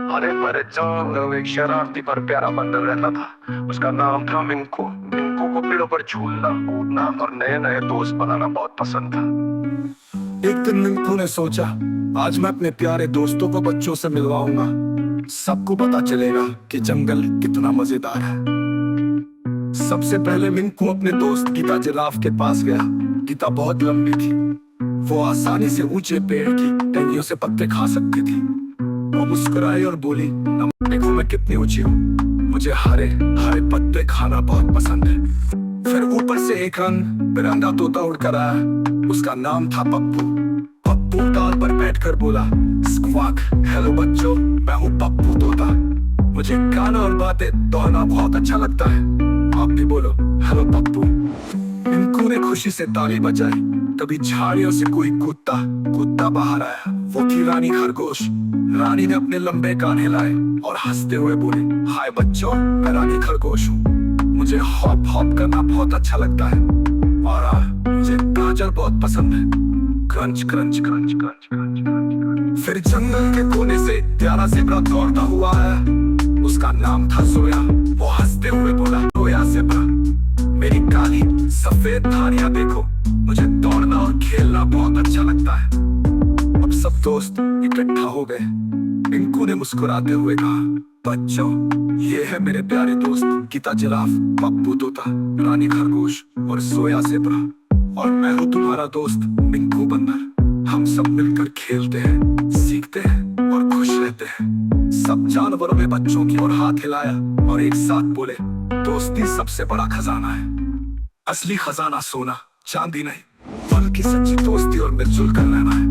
अरे मेरे जान एक शरारती पर प्यारा बंदर रहता था। उसका नाम था मिंकू। मिंकू को पेड़ों पर झूलना कूदना और नए नए दोस्त बनाना बहुत पसंद था। एक दिन मिंकू ने सोचा, आज मैं अपने प्यारे दोस्तों को बच्चों से मिलवाऊंगा। सबको पता चलेगा कि जंगल कितना मजेदार है। सबसे पहले मिंकू अपने दोस्त गीता जिराफ के पास गया। गीता बहुत लंबी थी। वो आसानी से ऊंचे पेड़ की टहनियों से पत्ते खा सकती थी। वो मुस्कुराई और बोली, देखो मैं कितनी ऊंची हूँ, मुझे हरे हरे पत्ते खाना बहुत पसंद है। फिर ऊपर से एक बिरंगा तोता उड़कर आया। उसका नाम था पप्पू। पप्पू डाल पर बैठकर बोला, स्क्वाक, हेलो बच्चों, मैं हूँ पप्पू तोता। मुझे गाना और बातें दोहराना बहुत अच्छा लगता है। आप भी बोलो, हेलो पप्पू। मिंकू ने खुशी से ताली बजाई। तभी झाड़ियों से कोई कुत्ता बाहर आया। वो थी रानी खरगोश। रानी ने अपने लंबे कान हिलाए और हंसते हुए बोली, हाय बच्चों, मैं रानी खरगोश हूँ। मुझे हॉप हॉप करना बहुत अच्छा लगता है और मुझे गाजर बहुत पसंद है। Crunch crunch crunch crunch crunch crunch. फिर जंगल के कोने से प्यारा ज़ेबरा दौड़ता हुआ आया। उसका नाम था जोया। वो हंसते हुए बोला, जोया ज़ेबरा, मेरी काली सफेद धारियां देखो, मुझे दौड़ना और खेलना बहुत अच्छा लगता है। अब सब दोस्त इकट्ठा हो गए। मिंकू ने मुस्कुराते हुए कहा, बच्चों, ये है मेरे प्यारे दोस्त गीता जिराफ, पप्पू तोता, रानी खरगोश और सोया ज़ेबरा। और मैं हूँ तुम्हारा दोस्त मिंकू बंदर। हम सब मिलकर खेलते हैं, सीखते हैं और खुश रहते हैं। सब जानवरों ने बच्चों की ओर हाथ हिलाया और एक साथ बोले, दोस्ती सबसे बड़ा खजाना है। असली खजाना सोना चांदी नहीं, बल्कि सच्ची दोस्ती और मिलजुल कर रहना है।